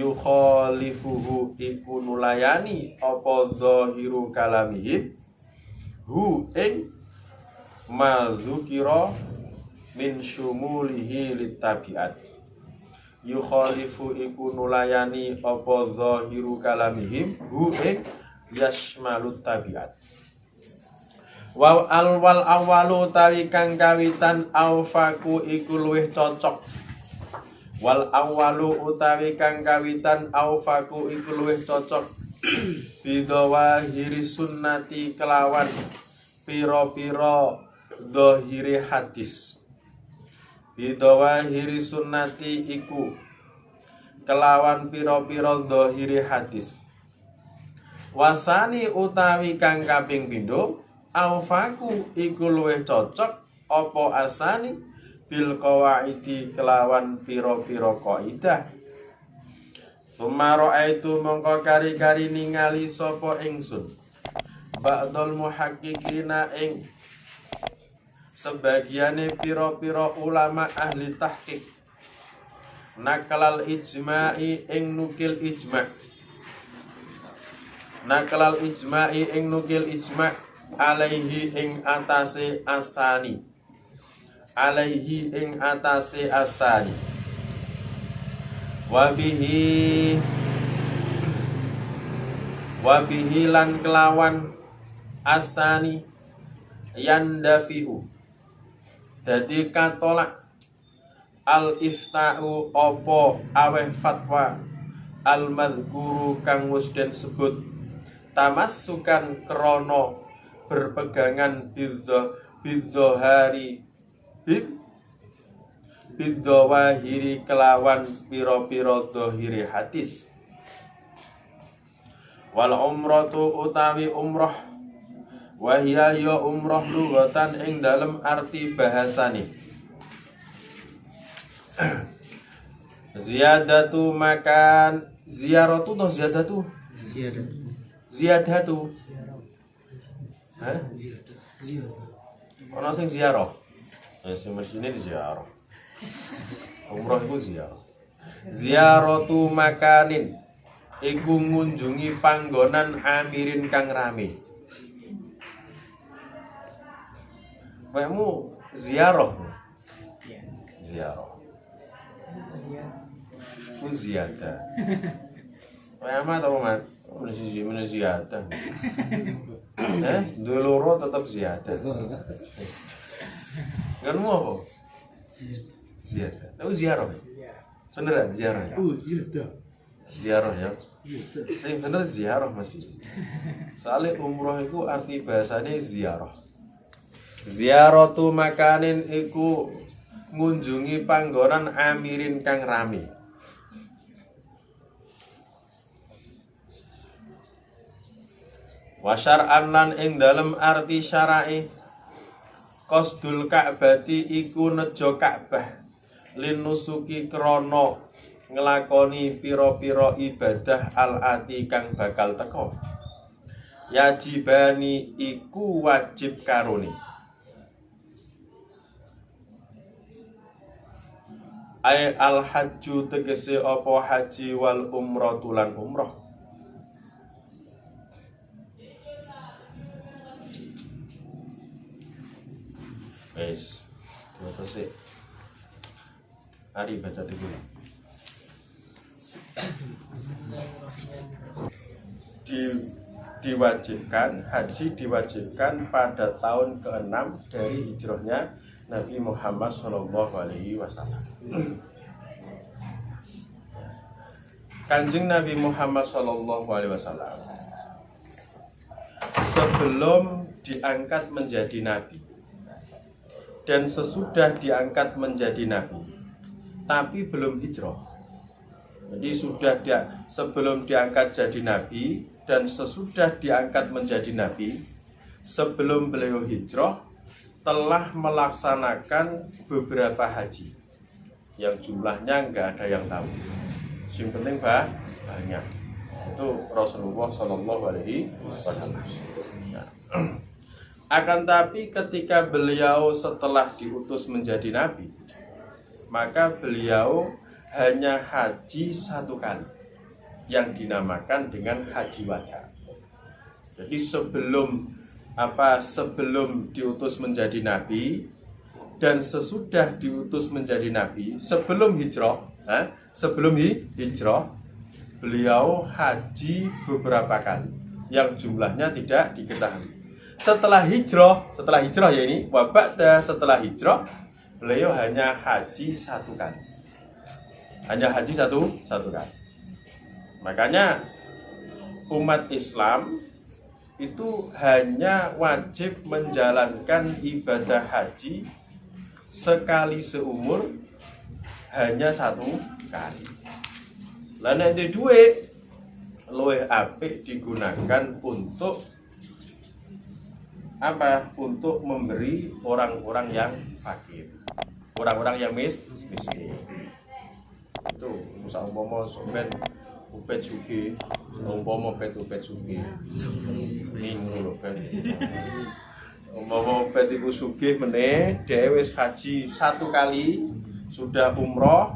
yukhalifuhu iku nulayani apa zahiru kalamihim hu ing madzukira min syumulihi litabiat. Yukhalifu iku nulayani apa zahiru kalamihim hu ing yashmalut tabiat. Wal awalu tawi kang kawitan aufaku iku luwih cocok. Wal awalu utawi kang kawitan aufaku iku luwih cocok bidawa hiri sunnati kelawan piro-piro dohiri hadis. Bidawa hiri sunnati iku kelawan piro-piro dohiri hadis. Wasani utawi kang kaping pindho aufaku iku luwih cocok apa asani bil qawaidi kelawan piro-piro kaidah. Sumaro aitu mongko kari-kari ningali sapa ingsun ba'dul muhaqqiqina ing sebagiane piro-piro ulama ahli tahqiq nakalal ijma'i ing nukil ijma'. Nakalal ijma'i ing nukil ijma' alaihi ing atase asani. Alaihi ing atase asani. Wabihi lan kelawan asani yandafihu dadi katolak al ifta'u opo aweh fatwa al madhkuru kang wis den sebut tamassukan krono berpegangan bidzohari bidzawahiri kelawan piro-piro dohiri hadis. Wal umratu utawi umroh wahya ya umroh lughatan ing dalem arti bahasane ziyadatu makan ziyaratu toh ziyadatu hah? Ono sing ziarah. Sing mesine di ziarah. Umroh iku ziarah. Ziyaratu makanin iku ngunjungi panggonan amirin kang rame. Kamu ziarah. Ziarah. Ku ziyadah. Kamu atau mat? Mana ziyadah? Duluro tetap ziyadah. Kamu apa? Ziyadah. Tahu ziarah? Beneran ziarah ya? Ziyadah. Ziarah ya? Saya bener ziarah mesti. Soalnya umroh itu arti bahasanya ziarah. Ziyaratu makanin iku ngunjungi panggonan amirin kang rame. Wasyar'an lan ing dalem arti syara'i qasdul ka'bati iku nejo Ka'bah linusuki krana nglakoni pira-pira ibadah al-ati kang bakal teka. Yajibani iku wajib karone. Ai al-hajju tegese apa haji wal umratu lan umrah. Wes, terus sih. Hari baca dulu. Diwajibkan haji diwajibkan pada tahun ke-6 dari hijrahnya Nabi Muhammad SAW. Kanjeng Nabi Muhammad SAW sebelum diangkat menjadi nabi dan sesudah diangkat menjadi nabi, tapi belum hijrah. Jadi sebelum diangkat jadi nabi dan sesudah diangkat menjadi nabi, sebelum beliau hijrah telah melaksanakan beberapa haji yang jumlahnya nggak ada yang tahu. Yang penting banyak. Itu Rasulullah SAW. Nah. Akan tapi ketika beliau setelah diutus menjadi nabi, maka beliau hanya haji 1 kali. yang dinamakan dengan haji wada. Jadi sebelum diutus menjadi nabi dan sesudah diutus menjadi nabi, sebelum hijrah beliau haji beberapa kali yang jumlahnya tidak diketahui. Setelah hijrah ya ini setelah hijrah beliau hanya haji satu kali. Hanya haji satu kali. Makanya umat Islam itu hanya wajib menjalankan ibadah haji sekali seumur, hanya satu kali. Lah nek di duit luwih apik digunakan untuk apa? Untuk memberi orang-orang yang fakir, orang-orang yang miskin. Itu umpama sampean upet sugih, umpama upet sugih. Minggu lho kan. Umpama upet iku sugih meneh, dhewe wis haji satu kali, sudah umroh,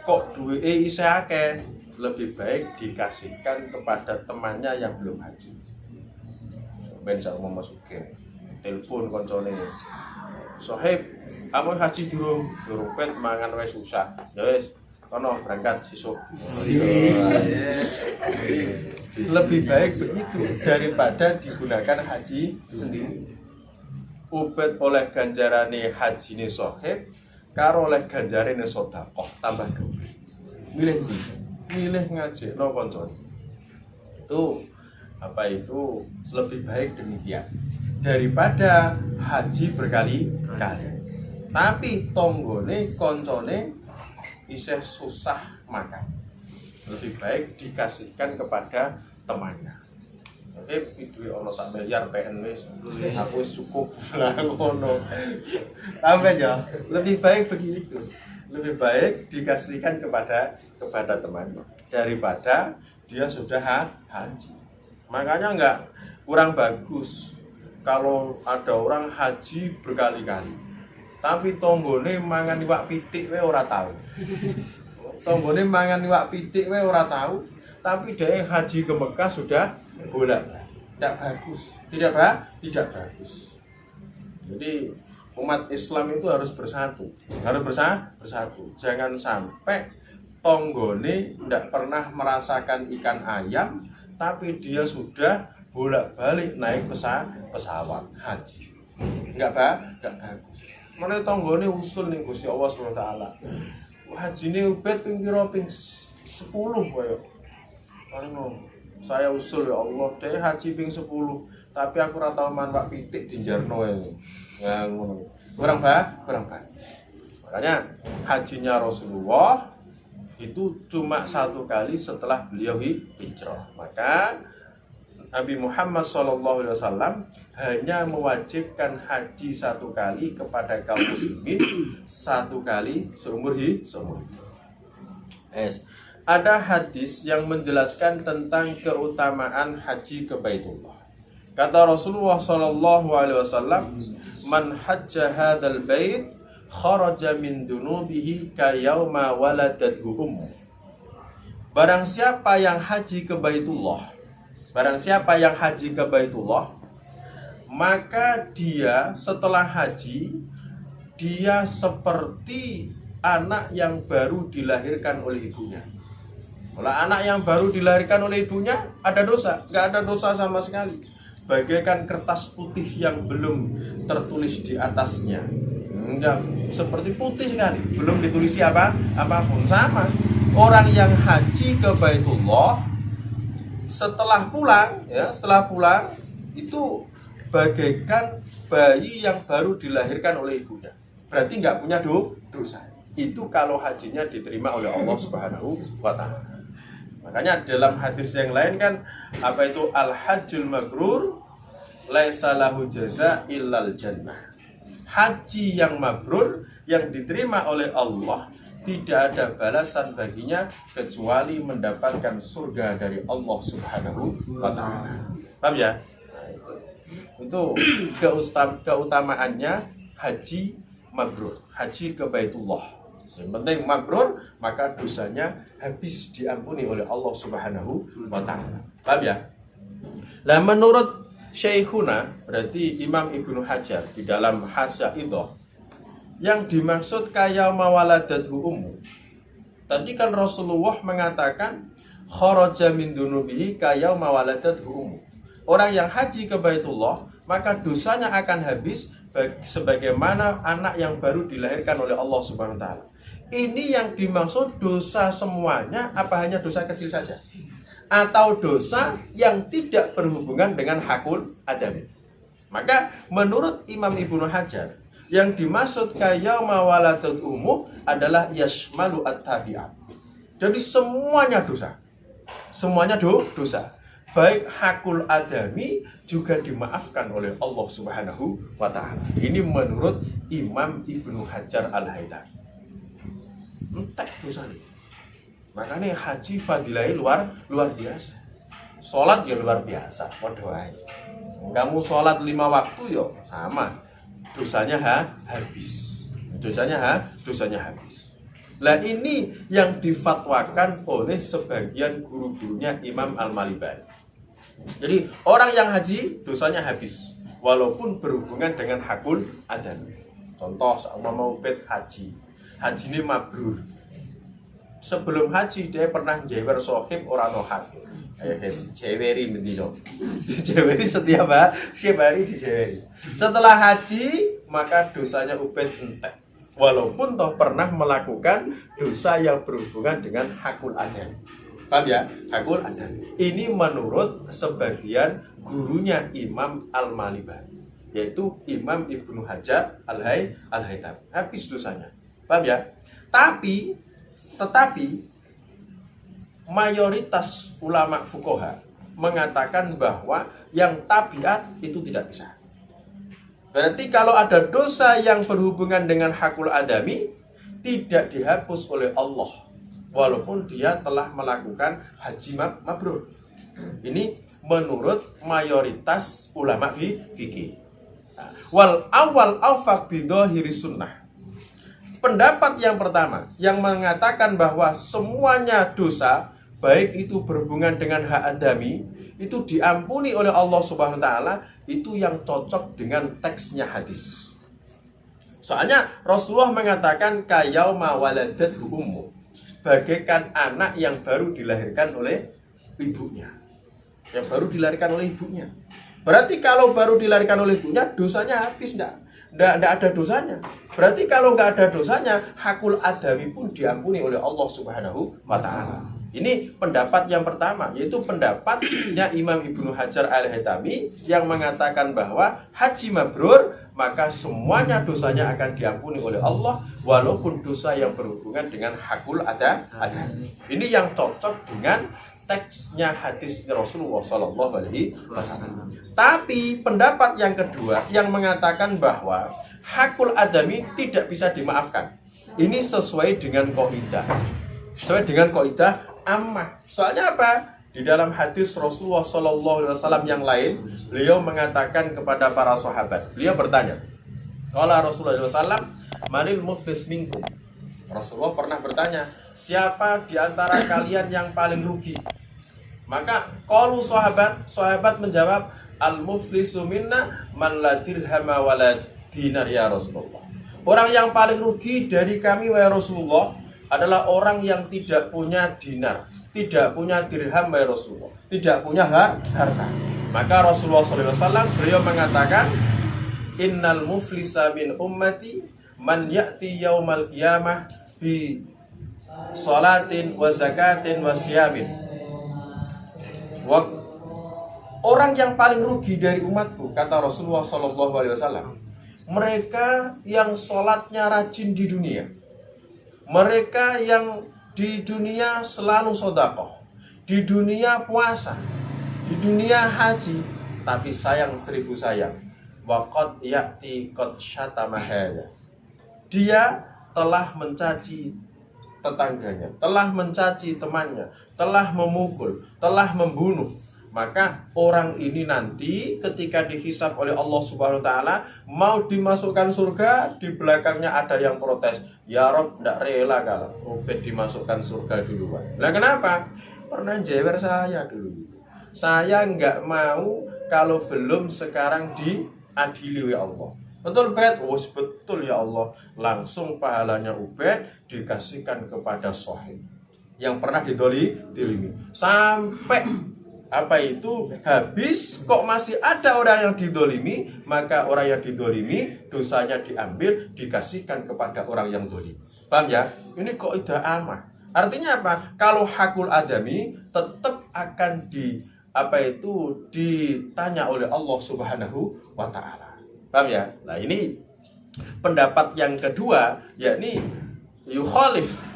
kok duwike isih akeh, lebih baik dikasihkan kepada temannya yang belum haji. Ben sak umpama sugih, telepon koncone. Sohib, kamu haji durung pet mangan wis susah. Ya wis, kono berangkat sesuk. Lebih baik begitu daripada digunakan haji sendiri. Ubed oleh ganjarane hajine sohib, karo oleh ganjarane sedekah tambah doble. Milih ngajekno koncone. Itu lebih baik demikian daripada haji berkali-kali. Tapi tonggone koncone isih susah makan. Lebih baik dikasihkan kepada temannya. Oke, duit ono 1 miliar PN wis, aku wis cukup lah ngono. Sampai ya, lebih baik begitu. Lebih baik dikasihkan kepada temannya daripada dia sudah haji. Makanya enggak kurang bagus kalau ada orang haji berkali-kali. Tapi tonggone mangan iwak pitik wae ora tahu. Tonggone mangan iwak pitik wae ora tahu, tapi dia haji ke Mekah sudah bolak. Tidak bagus. Tidak bagus. Jadi umat Islam itu harus bersatu. Jangan sampai tonggone tidak pernah merasakan ikan ayam, tapi dia sudah bolak-balik naik pesawat haji. Enggak bagus. Mana tonggone usul ning Gusti Allah Subhanahu wa taala. Hajine ubet ping pira ping 10 koyo. Anu saya usul ya Allah, dhewe haji ping 10, tapi aku ora tau manwak pitik dinjarno wae. Ya ngono. Kurang baik. Makanya hajinya Rasulullah itu cuma satu kali setelah beliau hijrah. Maka Nabi Muhammad SAW hanya mewajibkan haji satu kali kepada kaum muslimin, satu kali seumur hidup. Ada hadis yang menjelaskan tentang keutamaan haji ke Baitullah. Kata Rasulullah SAW, "Man hajja hadzal bait kharaja min dunubihi ka yauma waladathu ummu." Barang siapa yang haji ke Baitullah, maka dia setelah haji, dia seperti anak yang baru dilahirkan oleh ibunya. Kalau anak yang baru dilahirkan oleh ibunya ada dosa? Nggak ada dosa sama sekali. Bagaikan kertas putih yang belum tertulis di atasnya. Enggak, seperti putih sekali, belum ditulisi apapun. Sama orang yang haji ke Baitullah setelah pulang itu bagaikan bayi yang baru dilahirkan oleh ibunya. Berarti nggak punya dosa. Itu kalau hajinya diterima oleh Allah Subhanahu wa taala. Makanya dalam hadis yang lain kan apa itu al-hajjul mabrur laisa lahu jaza illal jannah. Haji yang mabrur yang diterima oleh Allah tidak ada balasan baginya kecuali mendapatkan surga dari Allah Subhanahu wa taala. Paham ya? Itu keutamaannya haji mabrur, haji ke Baitullah. Yang penting mabrur, maka dosanya habis diampuni oleh Allah Subhanahu wa taala. Paham ya? Nah, menurut Syekhuna, berarti Imam Ibnu Hajar di dalam Hasaidah, yang dimaksud kaya mawaladathu ummu. Tadi kan Rasulullah mengatakan kharaja min dunubihi kaya mawaladathu ummu. Orang yang haji ke Baitullah, maka dosanya akan habis sebagaimana anak yang baru dilahirkan oleh Allah Subhanahu wa taala. Ini yang dimaksud dosa semuanya, apa hanya dosa kecil saja? Atau dosa yang tidak berhubungan dengan hakul adami? Maka menurut Imam Ibnu Hajar, yang dimaksud kayauma waladul ummu adalah yashmalu at-tabi'at. Jadi semuanya dosa. Semuanya dosa. Baik hakul adami juga dimaafkan oleh Allah Subhanahu wa taala. Ini menurut Imam Ibnu Hajar Al-Haytami. Entek dosa ini. Makanya haji fadilahnya luar biasa. Sholat ya luar biasa. Waduh, kamu sholat 5 waktu ya sama. Dosanya habis. Dosanya habis. Nah, ini yang difatwakan oleh sebagian guru-gurunya Imam Al-Malibari. Jadi orang yang haji dosanya habis walaupun berhubungan dengan hakul adami. Contoh sama mau haji. Haji ini mabrur. Sebelum haji dia pernah jewer sohib orang nohat. Jeweri mendino. Jeweri setiap hari dijeweri. Setelah haji maka dosanya ubed entek. Walaupun toh pernah melakukan dosa yang berhubungan dengan hakul adami. Paham ya? Hakul adami. Ini menurut sebagian gurunya Imam Al-Malibari, yaitu Imam Ibnu Hajar Al-Haytami. Habis dosanya. Paham ya? Tetapi mayoritas ulama fuqaha mengatakan bahwa yang tabiat itu tidak bisa. Berarti kalau ada dosa yang berhubungan dengan hakul adami tidak dihapus oleh Allah walaupun dia telah melakukan haji mabrur. Ini menurut mayoritas ulama fikih. Wal awal awfaq bi dhahiri sunnah. Pendapat yang pertama yang mengatakan bahwa semuanya dosa baik itu berhubungan dengan hak adami itu diampuni oleh Allah Subhanahu wa taala, itu yang cocok dengan teksnya hadis. Soalnya Rasulullah mengatakan kayauma waladathu ummu, bagaikan anak yang baru dilahirkan oleh ibunya. Yang baru dilahirkan oleh ibunya. Berarti kalau baru dilahirkan oleh ibunya dosanya habis enggak ada dosanya. Berarti kalau nggak ada dosanya, hakul adami pun diampuni oleh Allah Subhanahu wa taala. Ini pendapat yang pertama, yaitu pendapatnya Imam Ibnu Hajar Al-Haytami yang mengatakan bahwa haji mabrur maka semuanya dosanya akan diampuni oleh Allah walaupun dosa yang berhubungan dengan hakul adami. Ini yang cocok dengan teksnya hadis Rasulullah Sallallahu Alaihi Wasallam. Tapi pendapat yang kedua yang mengatakan bahwa hakul adami tidak bisa dimaafkan. Ini sesuai dengan kaidah. Sesuai dengan kaidah ammah. Soalnya apa? Di dalam hadis Rasulullah Sallallahu Alaihi Wasallam yang lain, beliau mengatakan kepada para sahabat. Beliau bertanya, "Qala Rasulullah SAW, manil muflis minkum?" Rasulullah pernah bertanya, siapa di antara kalian yang paling rugi? Maka qalu sahabat menjawab, al-muflisu minna man la dirhama wa la dinar ya Rasulullah. Orang yang paling rugi dari kami wahai Rasulullah adalah orang yang tidak punya dinar, tidak punya dirham wahai Rasulullah, tidak punya harta. Maka Rasulullah SAW beliau mengatakan, innal muflisa min ummati man ya'ti yaumal qiyamah bi salatin wa zakatin wa siyamin. Orang yang paling rugi dari umatku, kata Rasulullah SAW, mereka yang sholatnya rajin di dunia, mereka yang di dunia selalu sedekah, di dunia puasa, di dunia haji, tapi sayang 1000 sayang. Waqad ya'ti qad syatama hada. Dia telah mencaci tetangganya, telah mencaci temannya, telah memukul, telah membunuh. Maka orang ini nanti ketika dihisab oleh Allah Subhanahu wa taala mau dimasukkan surga, di belakangnya ada yang protes, Ya Rob, tidak rela kalau Ubed dimasukkan surga duluan. Lah kenapa? Pernah jewer saya dulu. Saya nggak mau kalau belum sekarang diadili oleh Allah. Betul Bet? Oh, betul ya Allah. Langsung pahalanya Ubed dikasihkan kepada Sohib yang pernah didolimi. Sampai apa itu habis, kok masih ada orang yang didolimi, maka orang yang didolimi dosanya diambil dikasihkan kepada orang yang dolim. Paham ya? Ini kok tidak aman. Artinya apa? Kalau hakul adami tetap akan ditanya oleh Allah Subhanahu wa Ta'ala. Paham ya? Nah, ini pendapat yang kedua, yakni yukhalif.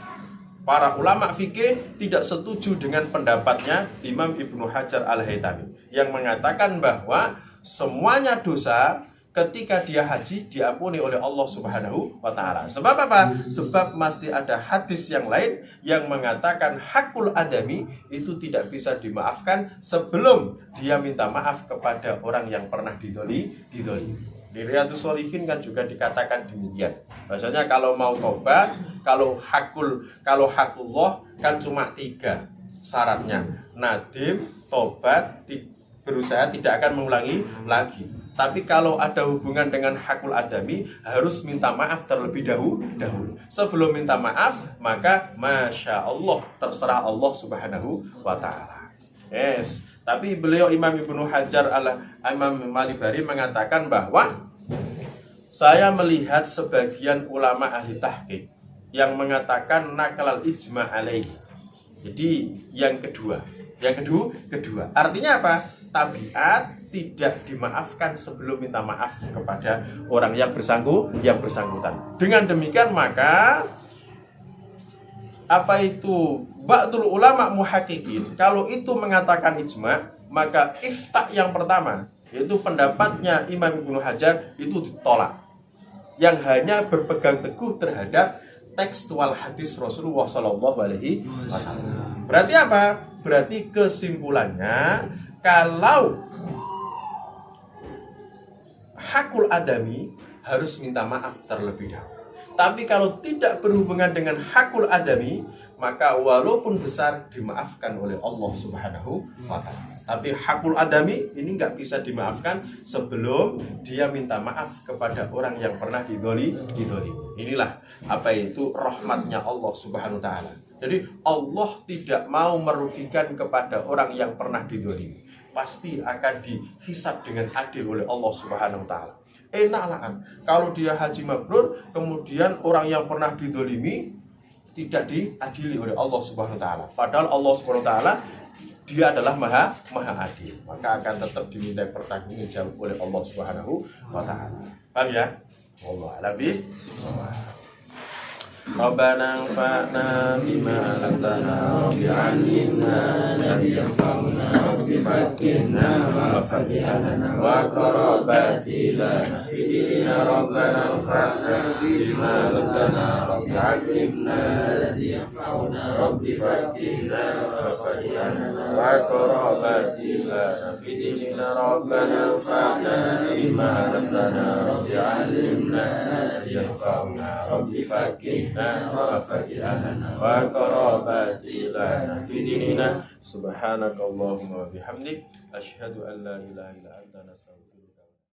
Para ulama fikih tidak setuju dengan pendapatnya Imam Ibnu Hajar Al-Haytami yang mengatakan bahwa semuanya dosa ketika dia haji diampuni oleh Allah Subhanahu wa Ta'ala. Sebab apa? Sebab masih ada hadis yang lain yang mengatakan hakul adami itu tidak bisa dimaafkan sebelum dia minta maaf kepada orang yang pernah didolimi. Di Riyadhus Shalihin kan juga dikatakan demikian. Maksudnya kalau mau tobat, kalau hakullah kan cuma 3 syaratnya. Nadim, tobat, berusaha tidak akan mengulangi lagi. Tapi kalau ada hubungan dengan hakul adami harus minta maaf terlebih dahulu. Sebelum minta maaf maka Masya Allah, terserah Allah Subhanahu wa Ta'ala. Yes. Tapi beliau Imam Ibnu Hajar Imam Malibari mengatakan bahwa saya melihat sebagian ulama ahli tahqiq yang mengatakan nakalal ijma alaihi. Jadi yang kedua. Artinya apa? Tabiat tidak dimaafkan sebelum minta maaf kepada orang yang bersangkutan. Dengan demikian maka ba'dul ulama muhaqqiqin kalau itu mengatakan ijma, maka ifta yang pertama yaitu pendapatnya Imam Ibnu Hajar itu ditolak, yang hanya berpegang teguh terhadap tekstual hadis Rasulullah Shallallahu Alaihi Wasallam. Berarti apa? Berarti kesimpulannya kalau hakul adami harus minta maaf terlebih dahulu. Tapi kalau tidak berhubungan dengan hakul adami, maka walaupun besar dimaafkan oleh Allah Subhanahu wa Ta'ala. Tapi hakul adami ini nggak bisa dimaafkan sebelum dia minta maaf kepada orang yang pernah didolimi. Inilah rahmatnya Allah Subhanahu wa Ta'ala. Jadi Allah tidak mau merugikan kepada orang yang pernah didolimi. Pasti akan dihisab dengan adil oleh Allah Subhanahu wa Ta'ala. Enaklah kalau dia haji mabrur, kemudian orang yang pernah didolimi tidak diadili oleh Allah Subhanahu wa Ta'ala. Padahal Allah Subhanahu wa Ta'ala dia adalah maha adil, maka akan tetap diminta pertanggungjawab oleh Allah Subhanahu wa Ta'ala. Paham ya? Wallahu a'lam. Rabbana anfa'na bima 'allamtana wa 'allimna alladhi yanfa'una wa fakirna wa faqihna wa qarabati lana fi dinina. Rabbana anfa'na bima 'allamtana wa 'allimna alladhi yanfa'una wa fakirna wa faqihna wa qarabati lana fi dinina. Rabbana anfa'na bima 'allamtana wa 'allimna alladhi yanfa'una wa fakirna wa faqihna wa qarabati lana fi dinina. Subhanakallahumma wa bihamdik asyhadu an la ilaha illa anta astaghfiruka